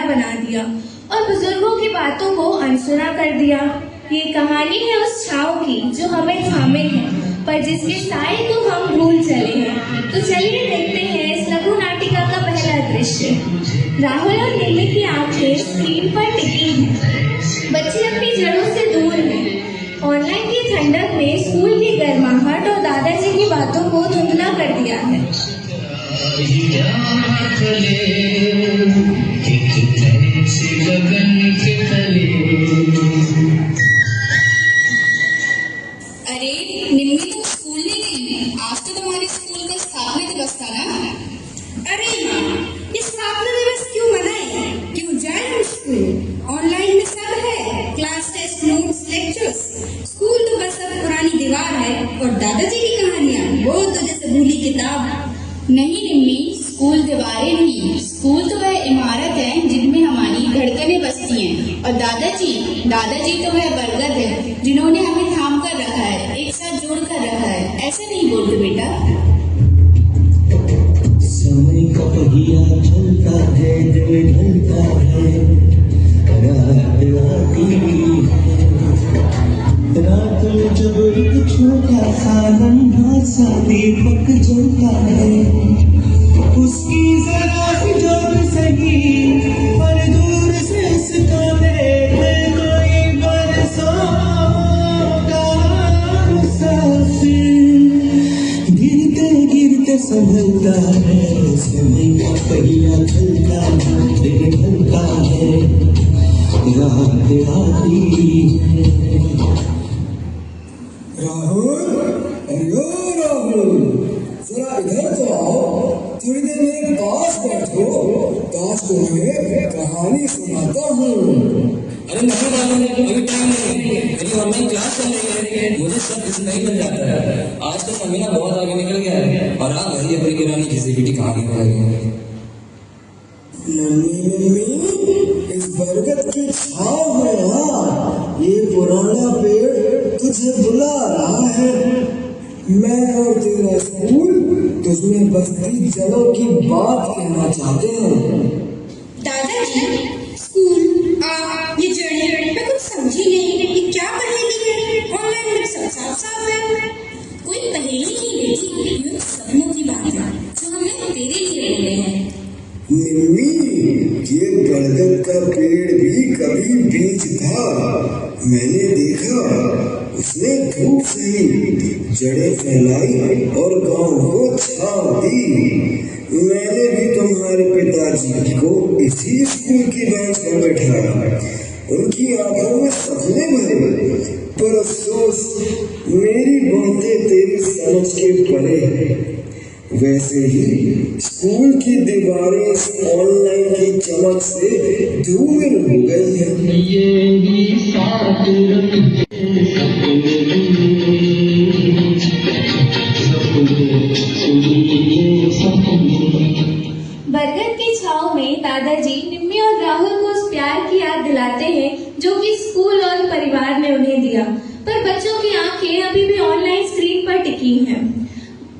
बना दिया और बुजुर्गों की बातों को अनसुना कर दिया। ये कहानी है उस छाव की जो हमें थामे है, पर जिसके साए को हम भूल चले हैं। तो चलिए देखते हैं इस लघु नाटिका का पहला दृश्य। राहुल और निम्मी की आंखें स्क्रीन पर टिकी हैं। बच्चे अपनी जड़ों से दूर हैं। ऑनलाइन की ठंडक में स्कूल की गर्माहट और दादाजी की बातों को धुंधला कर दिया है। अरे निम्मी तो स्कूल नहीं गई। आज तो तुम्हारे स्कूल का स्थापना दिवस था ना? अरे ये स्थापना दिवस क्यों मनाए? क्यों जाए हम स्कूल? ऑनलाइन में सब है, class test, notes, lectures. School तो बस अब पुरानी दीवार है और दादाजी की कहानियाँ वो तो जैसे भूली किताब। नहीं निम्मी, स्कूल दीवारें नहीं, स्कूल तो वह इमारत है जिनमें हमारी धड़कनें बसती हैं। और दादाजी तो वह बरगद है जिन्होंने हमें थाम कर रखा है, एक साथ जोड़ कर रखा है। ऐसा नहीं बोलते बेटा। समय का पहिया चलता है, दिल ढलता है, रात आती है। रात में जब एक छोटा सा लम्हा सा दीपक जलता है, उसकी जरा सी जोर सही पर दूर से इसको देखे कोई बरसों का मुसाफिर। गिरते गिरते संभलता है, समय का पहिया चलता है, दिल ढलता है, रात आती है। राहुल, अरे राहुल, जरा इधर तो आओ। थोड़ी देर मेरे पास बैठो, आज तुम्हें कहानी सुनाता हूँ। अरे नहीं राहुल, अभी टाइम नहीं, मेरी ऑनलाइन क्लास चल रही है, मुझे सब कुछ नहीं मिल जाता है। आज तो समीना बहुत आगे निकल गया है और आप वही अपनी किरानी घिसी-पिटी कहानी पढ़ रही है। नन्ही इस बरगद की छाव में आ, ये पुराना पेड़ तुझे बुला रहा है। मैं और तेरा स्कूल तुझमें बसती जड़ों की बात कहना चाहते हैं। दादाजी, स्कूल ये जर्नी मैं कुछ समझी नहीं। ये क्या पहेली है? ऑनलाइन में सब साफ साफ है। कोई पहेली नहीं बेटी, ये सपनों की बात है जो हमने तेरे लिए बोले हैं। निम्मी, ये बरगद का पेड़ भी कभी बीज था। मैंने देखा, उसने धूप से जड़ें फैलाई और गांव को छाव दी। मैंने भी तुम्हारे पिताजी को इसी स्कूल की बेंच पर बैठाया। उनकी आंखों में सपने भरे, पर अफसोस मेरी बातें तेरी समझ के परे हैं। वैसे ही स्कूल की दीवारें ऑनलाइन की चमक से धूमिल हो गई हैं। बरगद की छाव में दादाजी निम्मी और राहुल को उस प्यार की याद दिलाते हैं जो कि स्कूल और परिवार ने उन्हें दिया। पर बच्चों की आंखें अभी भी ऑनलाइन स्क्रीन पर टिकी हैं।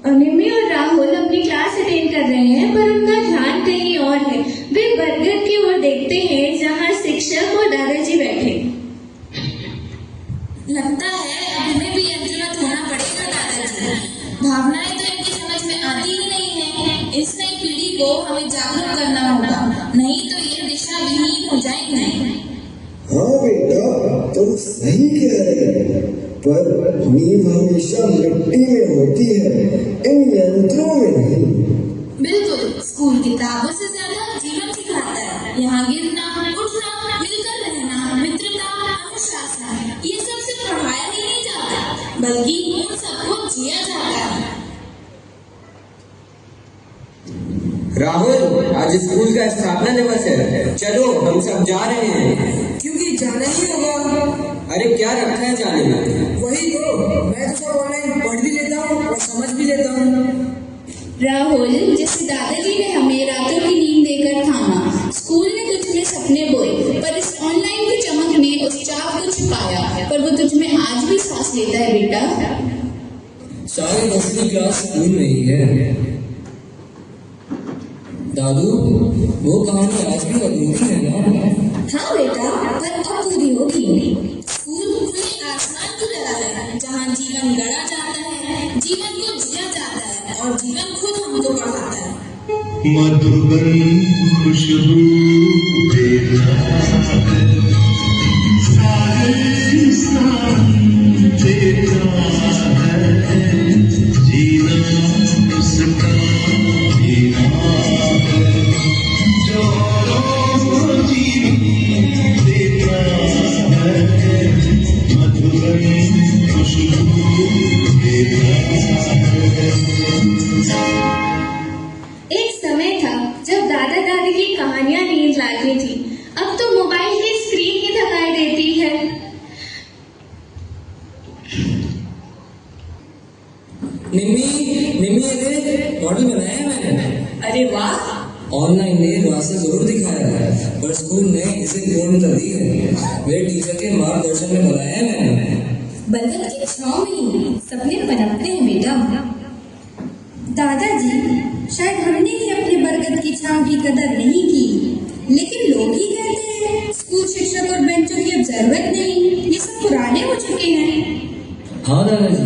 निम्मी और राहुल अपनी क्लास अटेंड कर रहे हैं, पर उनका ध्यान कहीं और है। वे बरगद की ओर देखते हैं जहां शिक्षक और दादाजी बैठे। लगता है अब हमें भी अनजुनत होना पड़ेगा दादाजी। भावनाएं तो इनकी समझ में आती ही नहीं है। इस नई पीढ़ी को हमें जागरूक करना होगा, नहीं तो ये दिशा विहीन हो जाएगी। हाँ बेटा, तुम सही कह रहे हो, पर नींव हमेशा मिट्टी में होती है, इन यंत्रों में नहीं। बिल्कुल, स्कूल किताबों से ज्यादा जीवन सिखाता है। यहाँ गिरना, उठना, मिलकर रहना, मित्रता, अनुशासन, ये सब सिर्फ पढ़ाया ही नहीं जाता, बल्कि उन सबको जिया जाता है। राहुल, आज स्कूल का स्थापना दिवस है, चलो हम सब जा रहे हैं। क्योंकि जाना ही होगा। अरे क्या रखा है जाने में? वही तो, मैं तो सब ऑनलाइन पढ़ भी लेता हूँ और समझ भी लेता हूँ। राहुल, जैसे दादाजी ने हमें रातों की नींद देकर थामा, स्कूल ने तुझ में सपने बोए, पर इस ऑनलाइन की चमक ने उस चाव को छिपाया, पर वो तुझ में आज भी सांस लेता है बेटा। सारी 10वीं क्लास स्कूल में ही है। जादू, वो कहानी आज भी अधूरी है ना? हाँ बेटा, पर अब पूरी होगी। स्कूल खुले आसमान की तरह है, जहाँ जीवन गढ़ा जाता है, जीवन को जिया जाता है और जीवन खुद हमको पढ़ाता है। मधुबन खुशबू देता है, सागर सान देता है, जीना उसका जीना है, जो जीवन देता है, मधुबन खुशबू देता है। एक समय था जब दादा दादी की कहानियां नींद लाती थी। अब तो मोबाइल की स्क्रीन ही थकाई देती है। निम्मी ये मॉडल बनाया है मैंने। अरे वाह! ऑनलाइन ने रास्ता जरूर दिखाया है, पर स्कूल ने इसे पूर्ण कर दी है। मेरे टीचर के मार्गदर्शन में बनाया है मैंने। बरगद की छांव में सपने पनपते हैं बेटा। दादाजी, शायद हमने ही अपने बरगद की छांव की कदर नहीं की, लेकिन लोग ही कहते हैं स्कूल शिक्षक और बेंचों की अब जरूरत नहीं, ये सब पुराने हो चुके हैं। हाँ दादाजी,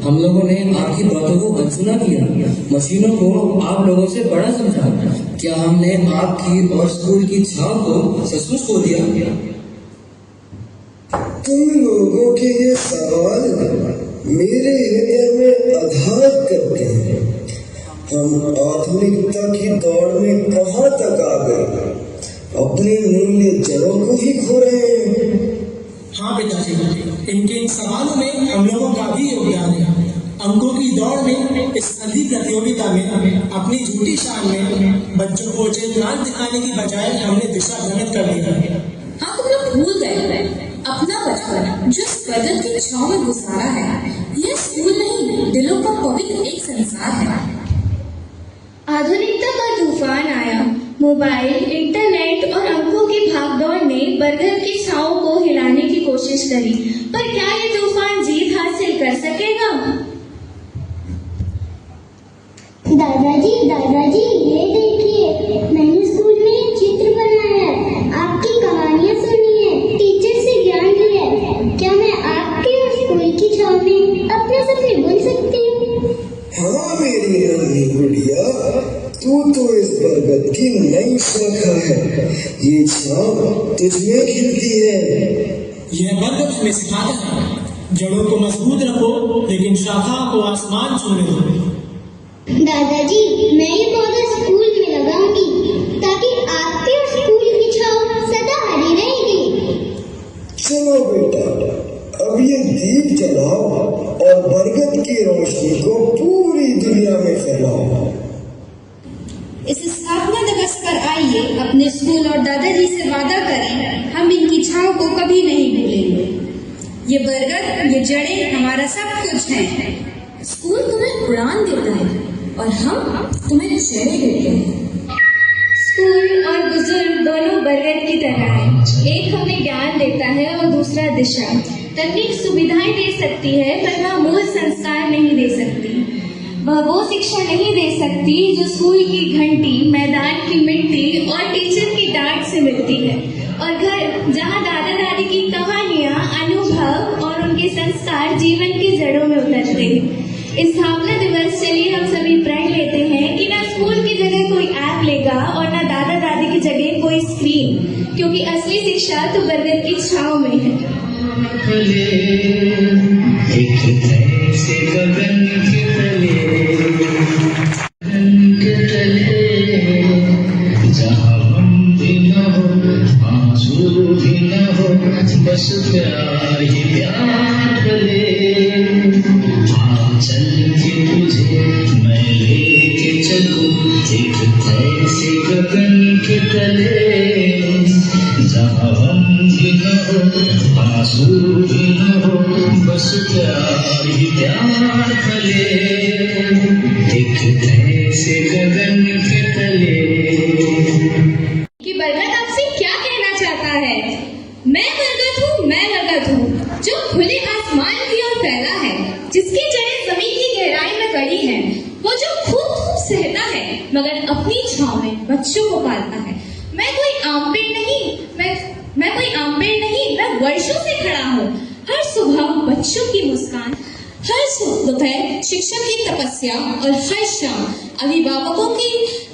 हम लोगों ने आपकी बातों को अनसुना किया, मशीनों को आप लोगों से बड़ा समझा। क्या हमने आपकी और स्कूल की छाव को सचमुच खो दिया? तुम लोगों के ये सवाल मेरे हृदय में आघात करते हैं। हम आधुनिकता की दौड़ में कहाँ तक आ गए, अपने मूल्य जड़ों को ही खो रहे हैं। हाँ पिताजी, इनके इन सवालों में हम लोगों का भी योगदान है। अंकों की दौड़ में, इस अंधी प्रतियोगिता में, अपनी झूठी शान में बच्चों को चेतनान दिखाने की बजाय हमने दिशा भ्रमित कर दिया है। हाँ, तुम लोग भूल गए अपना बचपन जो इस बरगद की छांव में गुजारा है। यह स्कूल नहीं, दिलों का पवित्र एक संसार है। आधुनिकता का तूफान आया। मोबाइल, इंटरनेट और अंकों की भागदौड़ ने बरगद की छांव को हिलाने की कोशिश करी, पर क्या ये तूफान जीत हासिल कर सकेगा? दादाजी, ये देखिए, मैंने स्कूल में एक चित्र बनाया है, आपकी कहानियाँ सुनी है, टीचर से ज्ञान लिया है। क्या मैं आपके और स्कूल की छांव में अपने सपने बुन सकती हूँ? हाँ मेरी नन्ही गुड़िया, तू तो इस बरगद की नई शाखा है। ये छांव तुझमें खिलती है। यह बरगद हमें सिखाता है, जड़ों को मजबूत रखो, लेकिन शाखाओं को आसमान छूने दो। दादाजी, मैं ये पौधा स्कूल में लगाऊंगी, ताकि आपके और स्कूल की छांव सदा हरी रहेगी। चलो बेटा, अब ये दीप जलाओ और बरगद की रोशनी को पूरी दुनिया में फैलाओ। इस स्थापना दिवस पर आइए अपने स्कूल और दादाजी से वादा करें, हम इनकी छांव को कभी नहीं भूलेंगे। ये बरगद, ये जड़ें हमारा सब कुछ हैं। स्कूल तुम्हें उड़ान देता है और हम तुम्हें छेड़े देते हैं। स्कूल और बुजुर्ग दोनों बरगद की तरह है। एक हमें ज्ञान देता है और दूसरा दिशा। तकनीक सुविधाएं दे सकती है, पर वह मूल संस्कार नहीं दे सकती। वह वो शिक्षा नहीं दे सकती जो स्कूल की घंटी, मैदान की मिट्टी और टीचर की डांट से मिलती है। और घर जहाँ दादा दादी की कहानियाँ, अनुभव और उनके संस्कार जीवन की जड़ों में उतरते हैं। इस स्थापना दिवस चलिए हम सभी प्रण लेते हैं कि ना स्कूल की जगह कोई ऐप लेगा और ना दादा दादी की जगह कोई स्क्रीन, क्योंकि असली शिक्षा तो बरगद की छांव में है। बस प्यार ही प्यार भले, चल के तुझे मैं लेके चलूं एक ऐसे गगन के तले, जहाँ हम भी न हो, आंसू भी न हो, बस प्यार ही प्यार भले, एक ऐसे गगन के तले। कि बरगद आपसे क्या कहना चाहता है? मैं बरगद हूँ जो खुले आसमान की ओर फैला है, जिसकी जड़ें जमीन की गहराई में गड़ी हैं, वो जो खूब सहता है मगर अपनी छांव में पालता है। मैं कोई आम पेड़ नहीं, मैं कोई आम पेड़ नहीं, मैं वर्षों से खड़ा हूँ। हर सुबह बच्चों की मुस्कान, हर दोपहर शिक्षक की तपस्या और हर शाम अभिभावकों की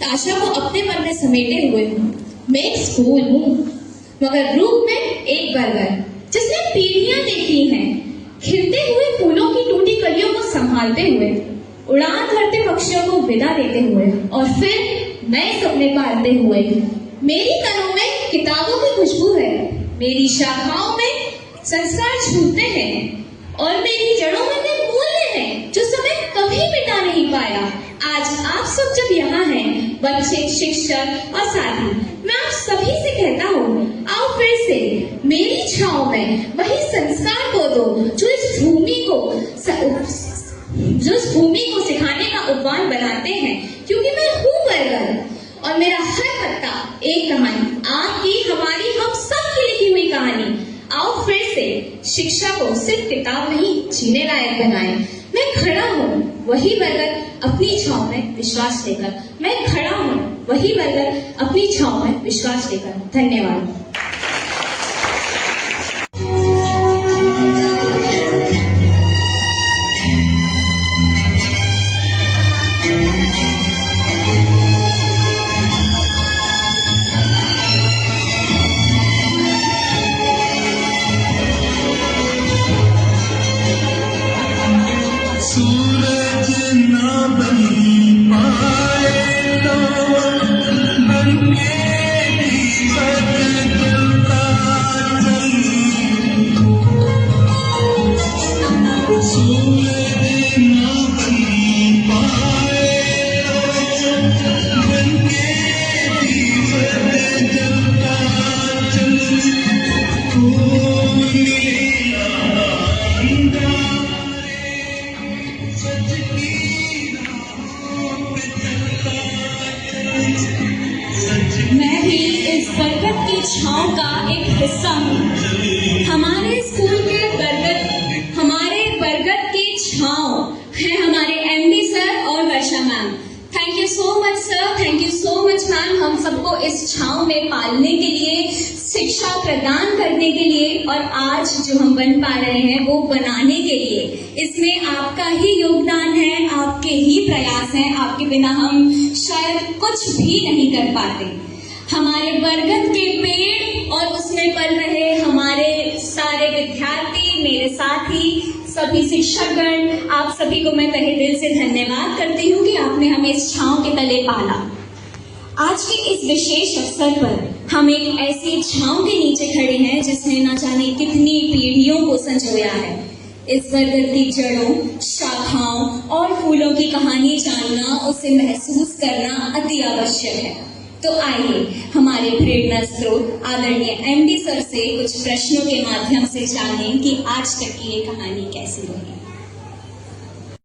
आशा को अपने मन में समेटे हुए हूँ। मैं एक फूल हूँ, मगर रूप में एक बरगद, जिसने पीढ़ियां देखी हैं, खिलते हुए फूलों की टूटी कलियों को संभालते हुए, उड़ान भरते पक्षियों को विदा देते हुए और फिर नए सपने पालते हुए। मेरी तनों में किताबों की खुशबू है, मेरी शाखाओं में संस्कार छूटते हैं और मेरी जड़ों में वे मूल्य हैं जो समय कभी मिटा नहीं पाया। आज आप सब जब यहाँ हैं, बच्चे, शिक्षक और साथी, मैं आप सभी से कहता हूँ, आओ फिर से मेरी छांव में वही संस्कार को दो जो इस भूमि को सिखाने का उपवान बनाते हैं, क्योंकि मैं हूँ बरगद और मेरा हर पत्ता एक कहानी, आपकी, हमारी, हम सब की लिखी हुई कहानी। आओ फिर से शिक्षा को सिर्फ किताब नहीं, जीने लायक बनाएं। मैं खड़ा हूँ वही बरगद अपनी छांव में विश्वास लेकर, मैं खड़ा हूँ वही बरगद अपनी छांव में विश्वास लेकर। धन्यवाद। सूरज ना बन पाएगा बनके दीपक जलता चल। सूरज ना बन पाएगा बनके दीपक जलता चल। खूब मिलेगा मैं भी इस बरगद की छांव का एक हिस्सा हूँ। हमारे स्कूल के बरगद की छांव है हमारे एमडी सर और Varsha ma'am. Thank you so much sir, thank you so much ma'am, हम सबको इस छांव में पालने के लिए, शिक्षा प्रदान करने के लिए और आज जो हम बन पा रहे हैं वो बनाने के लिए। इसमें आपका ही योगदान है, आपके ही प्रयास हैं, आपके बिना हम शायद कुछ भी नहीं कर पाते। हमारे बरगद के पेड़ और उसमें पल रहे हमारे सारे विद्यार्थी, मेरे साथी, सभी शिक्षकगण, आप सभी को मैं तहे दिल से धन्यवाद करती हूँ कि आपने हमें इस छांव के तले पाला। आज के इस विशेष अवसर पर हम एक ऐसी छांव के नीचे खड़े हैं जिसने न जाने कितनी पीढ़ियों को संजोया है। इस बरगद की जड़ों, शाखाओं और फूलों की कहानी जानना, उसे महसूस करना अति आवश्यक है। तो आइए हमारे प्रेरणा स्रोत आदरणीय एमडी सर से कुछ प्रश्नों के माध्यम से जानें कि आज तक की ये कहानी कैसी रही।